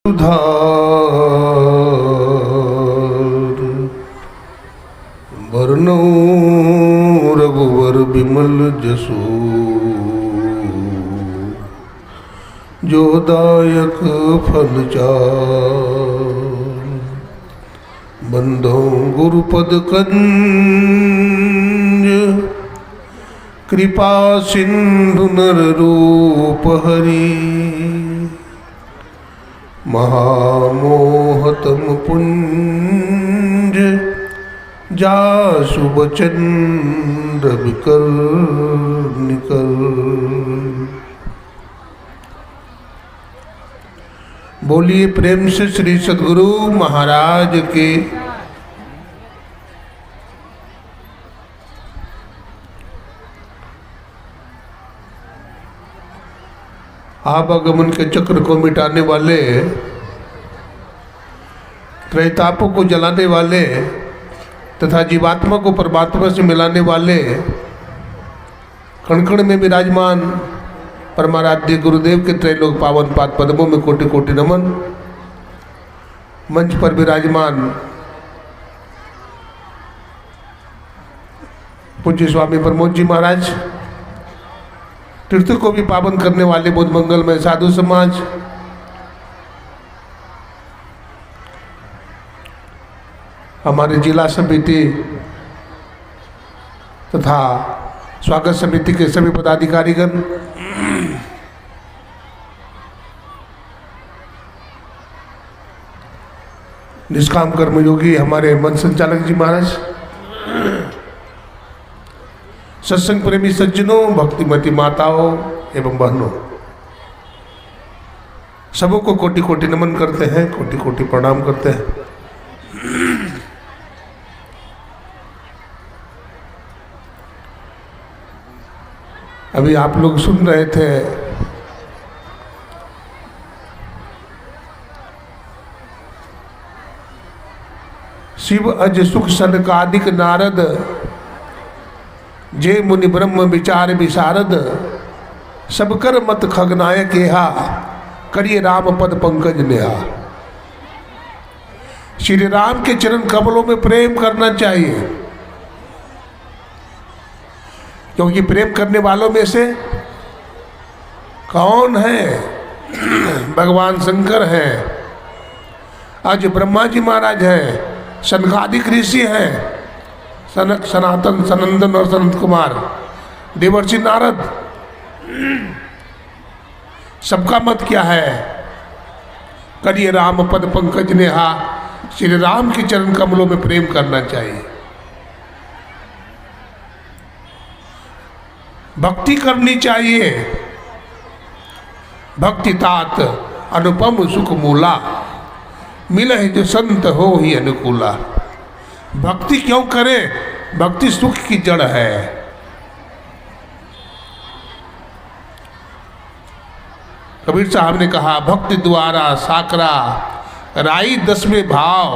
उधार वर्णो रघुवर बिमल जसु जो दायक फल चार बंधो गुरुपद कंज कृपा सिंधु नर रूप हरि महामोहतम पुंज जासु बचन रविकर निकल। बोलिए प्रेम से श्री सद्गुरु महाराज के। आवागमन के चक्र को मिटाने वाले, त्रैतापों को जलाने वाले तथा जीवात्मा को परमात्मा से मिलाने वाले, कण कण में विराजमान परमाराध्य गुरुदेव के त्रैलोक पावन पाद पद्मों में कोटि कोटि नमन। मंच पर विराजमान पूज्य स्वामी प्रमोद जी महाराज, तीर्थ को भी पावन करने वाले बुद्ध मंगल में साधु समाज, हमारे जिला समिति तथा स्वागत समिति के सभी पदाधिकारीगण, निष्काम कर्मयोगी हमारे मन संचालक जी महाराज, सत्संग प्रेमी सज्जनों, भक्तिमती माताओं एवं बहनों, सबों को कोटि कोटि नमन करते हैं, कोटि कोटि प्रणाम करते हैं। अभी आप लोग सुन रहे थे शिव अज सुख सनकादिक नारद, जे मुनि ब्रह्म विचार विशारद, सब कर मत खगनायक एहा, करिए राम पद पंकज नेहा। श्री राम के चरण कमलों में प्रेम करना चाहिए, क्योंकि प्रेम करने वालों में से कौन है? भगवान शंकर हैं, आज ब्रह्मा जी महाराज हैं, सनकादिक ऋषि हैं, सनक सनातन सनंदन और सनत कुमार, देवर्षि नारद, सबका मत क्या है? करिए राम पद पंकज नेहा, श्री राम के चरण कमलों में प्रेम करना चाहिए, भक्ति करनी चाहिए। भक्ति तात अनुपम सुख मूला, मिले जो संत हो ही अनुकूला। भक्ति क्यों करें? भक्ति सुख की जड़ है। कबीर साहब ने कहा, भक्ति द्वारा साकरा राई दसवें भाव,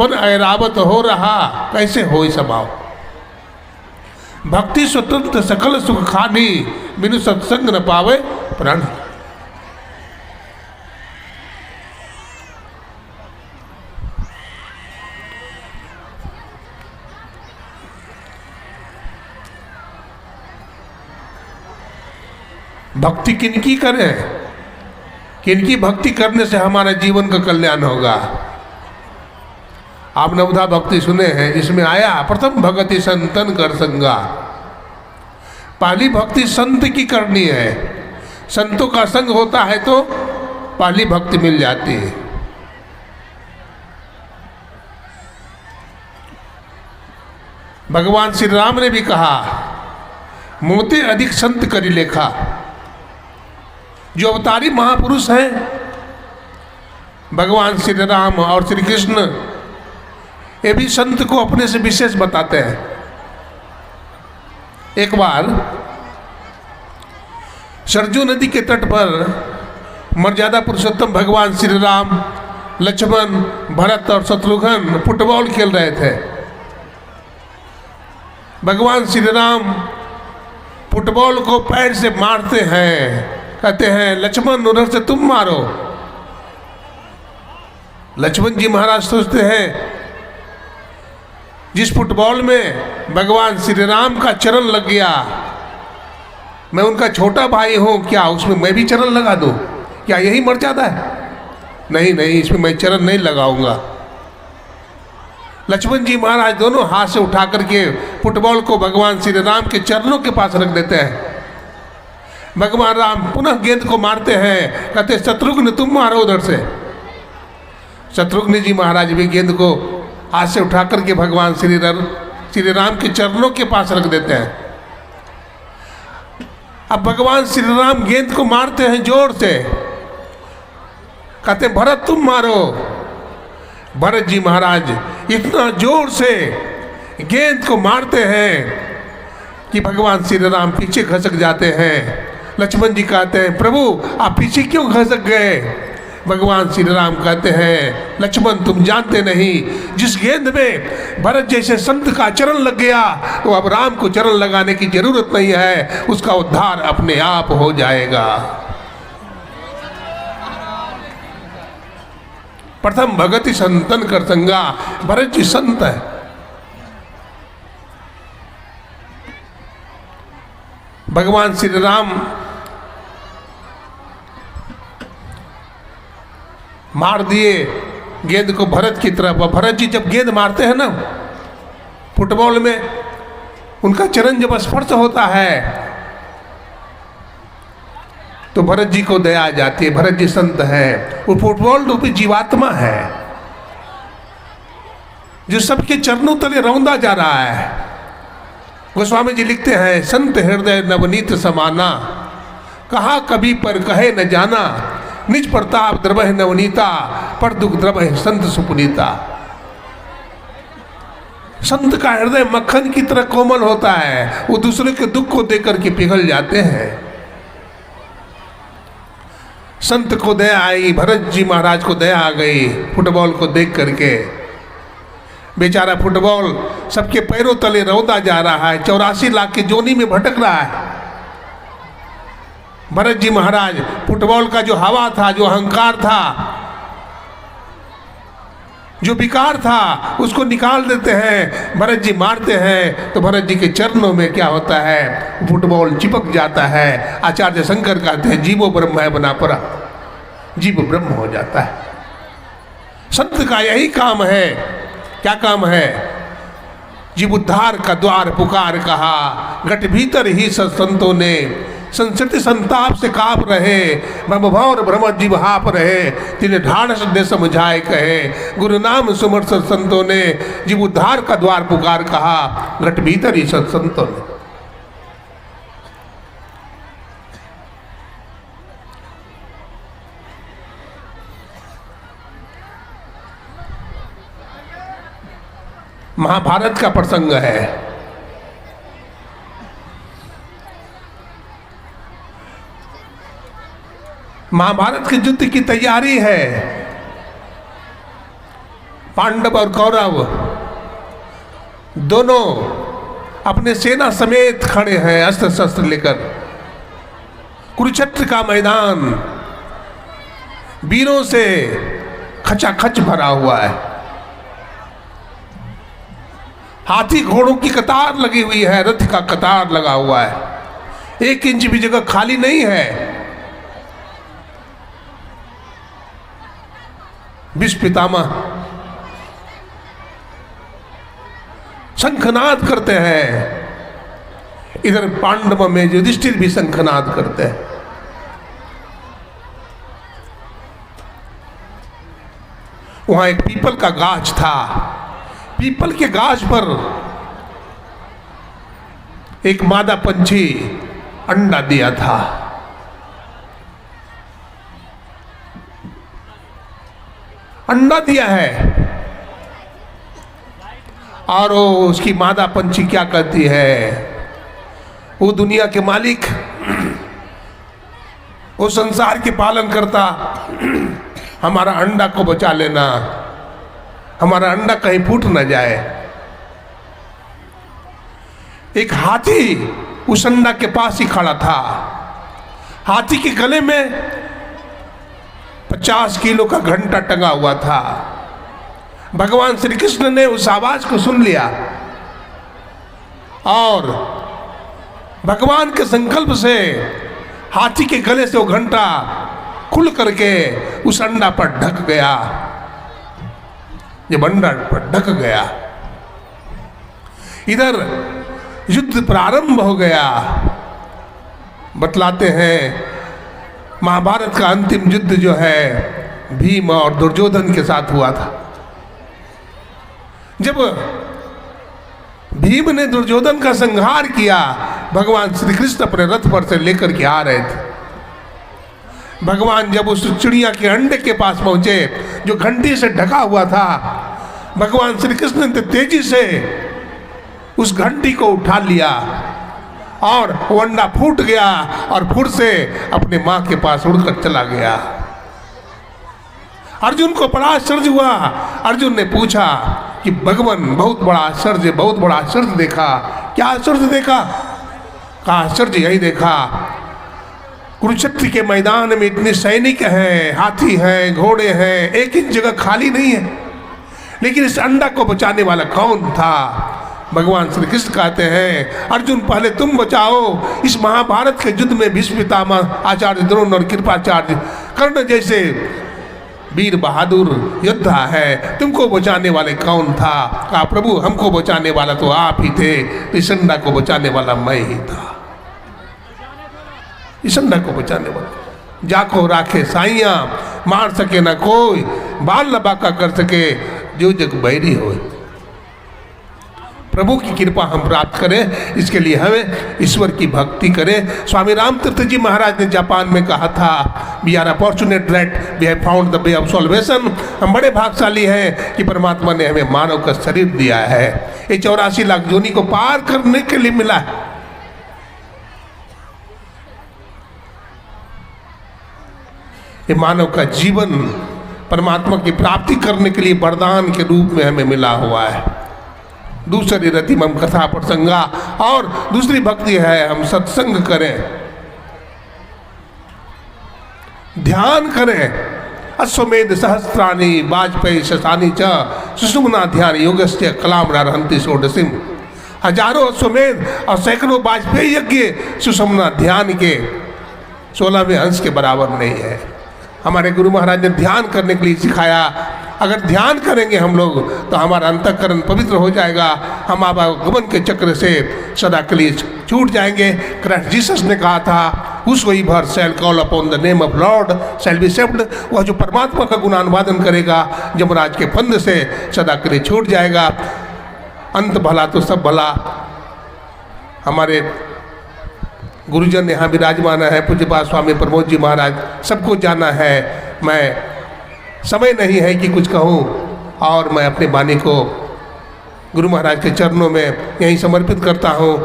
मन ऐरावत हो रहा कैसे होई समाओ। भक्ति स्वतंत्र सकल सुख खानी, बिनु सत्संग न पावे प्राण। भक्ति किनकी करें? किनकी भक्ति करने से हमारे जीवन का कल्याण होगा? आप नवधा भक्ति सुने हैं, जिसमें आया प्रथम भगति संतन कर संगा। पहली भक्ति संत की करनी है, संतों का संग होता है तो पहली भक्ति मिल जाती है। भगवान श्री राम ने भी कहा, मोते अधिक संत करी लेखा। जो अवतारी महापुरुष हैं भगवान श्री राम और श्री कृष्ण, ये भी संत को अपने से विशेष बताते हैं। एक बार सरजू नदी के तट पर मर्यादा पुरुषोत्तम भगवान श्री राम, लक्ष्मण, भरत और शत्रुघ्न फुटबॉल खेल रहे थे। भगवान श्री राम फुटबॉल को पैर से मारते हैं, कहते हैं लक्ष्मण उधर से तुम मारो। लक्ष्मण जी महाराज सोचते हैं जिस फुटबॉल में भगवान श्री राम का चरण लग गया, मैं उनका छोटा भाई हूं, क्या उसमें मैं भी चरण लगा दूं? क्या यही मर्यादा है? नहीं नहीं, इसमें मैं चरण नहीं लगाऊंगा। लक्ष्मण जी महाराज दोनों हाथ से उठा करके फुटबॉल को भगवान श्री राम के चरणों के पास रख देते हैं। भगवान राम पुनः गेंद को मारते हैं, कहते शत्रुघ्न तुम मारो उधर से। शत्रुघ्न जी महाराज भी गेंद को हाथ से उठा करके भगवान श्री राम के चरणों के पास रख देते हैं। अब भगवान श्री राम गेंद को मारते हैं जोर से, कहते भरत तुम मारो। भरत जी महाराज इतना जोर से गेंद को मारते हैं कि भगवान श्री राम पीछे खसक जाते हैं। लक्ष्मण जी कहते हैं प्रभु आप पीछे क्यों खसक गए? भगवान श्री राम कहते हैं लक्ष्मण तुम जानते नहीं, जिस गेंद में भरत जैसे संत का चरण लग गया तो अब राम को चरण लगाने की जरूरत नहीं है, उसका उद्धार अपने आप हो जाएगा। प्रथम भगति संतन कर संगा, भरत जी संत है। भगवान श्री राम मार दिए गेंद को भरत की तरफ। भरत जी जब गेंद मारते हैं ना फुटबॉल में, उनका चरण जब स्पर्श होता है तो भरत जी को दया आ जाती है। भरत जी संत है, वो फुटबॉल रूपी जीवात्मा है जो सबके चरणों तले रौंदा जा रहा है। गोस्वामी जी लिखते हैं संत हृदय नवनीत समाना, कहा कभी पर कहे न जाना, निज प्रताप द्रवह नवनीता, पर दुख द्रवह संत सुपुनीता। संत का हृदय मक्खन की तरह कोमल होता है, वो दूसरे के दुख को देकर के पिघल जाते हैं। संत को दया आई, भरत जी महाराज को दया आ गई फुटबॉल को देख करके। बेचारा फुटबॉल सबके पैरों तले रौंदा जा रहा है, 84 लाख की जोनी में भटक रहा है। भरत जी महाराज फुटबॉल का जो हवा था, जो अहंकार था, जो विकार था, उसको निकाल देते हैं। भरत जी मारते हैं तो भरत जी के चरणों में क्या होता है, फुटबॉल चिपक जाता है। आचार्य शंकर कहते हैं जीवो ब्रह्म है बना परा, जीव ब्रह्म हो जाता है। संत का यही काम है। क्या काम है? जीव उद्धार का द्वार पुकार कहा, घट भीतर ही संतों ने, संस्कृति संताप से काप रहे, ब्रह्मभौर ब्रह्म जीव हाप रहे, तिन्हें ढाढ़स दे समझाए कहे, गुरु नाम सुमर संतों ने, जीव उद्धार का द्वार पुकार कहा, घट भीतर ही संतों ने। महाभारत का प्रसंग है। महाभारत के युद्ध की तैयारी है। पांडव और कौरव दोनों अपने सेना समेत खड़े हैं, अस्त्र शस्त्र लेकर। कुरुक्षेत्र का मैदान वीरों से खचाखच भरा हुआ है। हाथी घोड़ों की कतार लगी हुई है, रथ का कतार लगा हुआ है, 1 इंच भी जगह खाली नहीं है। भीष्म पितामह शंखनाद करते हैं, इधर पांडव में युधिष्ठिर भी शंखनाद करते हैं। वहां एक पीपल का गाछ था। पीपल के गाछ पर एक मादा पंछी अंडा दिया था। अंडा दिया है और उसकी मादा पंछी क्या कहती है, वो दुनिया के मालिक, वो संसार के पालन करता, हमारा अंडा को बचा लेना, हमारा अंडा कहीं फूट न जाए। एक हाथी उस अंडा के पास ही खड़ा था। हाथी के गले में 50 किलो का घंटा टंगा हुआ था। भगवान श्री कृष्ण ने उस आवाज को सुन लिया और भगवान के संकल्प से हाथी के गले से वो घंटा खुल करके उस अंडा पर ढक गया। जब अंडा पर ढक गया, इधर युद्ध प्रारंभ हो गया। बतलाते हैं महाभारत का अंतिम युद्ध जो है भीम और दुर्योधन के साथ हुआ था। जब भीम ने दुर्योधन का संहार किया, भगवान श्री कृष्ण अपने रथ पर से लेकर के आ रहे थे। भगवान जब उस चिड़िया के अंडे के पास पहुंचे जो घंटी से ढका हुआ था, भगवान श्री कृष्ण ने तेजी से उस घंटी को उठा लिया और वो अंडा फूट गया और फुर से अपने मां के पास उड़कर चला गया। अर्जुन को बड़ा आश्चर्य हुआ। अर्जुन ने पूछा कि भगवान बहुत बड़ा आश्चर्य देखा। क्या आश्चर्य देखा? कहा आश्चर्य यही देखा, कुरुक्षेत्र के मैदान में इतने सैनिक हैं, हाथी हैं, घोड़े हैं, एक इंच जगह खाली नहीं है, लेकिन इस अंडा को बचाने वाला कौन था? भगवान श्री कृष्ण कहते हैं अर्जुन पहले तुम बचाओ। इस महाभारत के युद्ध में भीष्म पितामह, आचार्य द्रोण और कृपाचार्य कर्ण जैसे वीर बहादुर योद्धा है, तुमको बचाने वाले कौन था? कहा प्रभु हमको बचाने वाला तो आप ही थे, इस अंडा को बचाने वाला मैं ही था। इस अंडा को बचाने वाला जाको राखे साइया, मार सके ना कोई, बाल लबाका कर सके जो जग बैरी हो। प्रभु की कृपा हम प्राप्त करें, इसके लिए हमें ईश्वर की भक्ति करें। स्वामी रामतीर्थ जी महाराज ने जापान में कहा था, we are fortunate that we have found the way of salvation. हम बड़े भाग्यशाली हैं कि परमात्मा ने हमें मानव का शरीर दिया है। ये 84 लाख योनि को पार करने के लिए मिला है। ये मानव का जीवन परमात्मा की प्राप्ति करने के लिए वरदान के रूप में हमें मिला हुआ है। दूसरी रति मम कथा प्रसंगा, और दूसरी भक्ति है हम सत्संग करें, ध्यान करें। अश्वमेध सहस्त्राणी वाजपेयी शशानी च सुषुम्ना ध्यान योगस्य कलाम रहंति षोडशीम। हजारों अश्वमेध और सैकड़ों वाजपेयी यज्ञ सुषुम्ना ध्यान के 16वें अंश के बराबर नहीं है। हमारे गुरु महाराज ने ध्यान करने के लिए सिखाया। अगर ध्यान करेंगे हम लोग तो हमारा अंतःकरण पवित्र हो जाएगा, हम आवागमन के चक्र से सदा के लिए छूट जाएंगे। क्राइस्ट जीसस ने कहा था whosoever shall call upon the name of Lord shall be saved. वह जो परमात्मा का गुणानुवादन करेगा यमराज के फंद से सदा के लिए छूट जाएगा। अंत भला तो सब भला। हमारे गुरुजन यहाँ विराजमान है, पूज्यपाद स्वामी प्रमोद जी महाराज, सबको जाना है। मैं समय नहीं है कि कुछ कहूँ, और मैं अपने वाणी को गुरु महाराज के चरणों में यहीं समर्पित करता हूँ।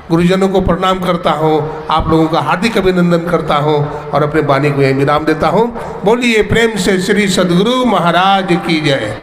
गुरुजनों को प्रणाम करता हूँ, आप लोगों का हार्दिक अभिनंदन करता हूँ और अपने वाणी को यहीं विराम देता हूँ। बोलिए प्रेम से श्री सद्गुरु महाराज की जय।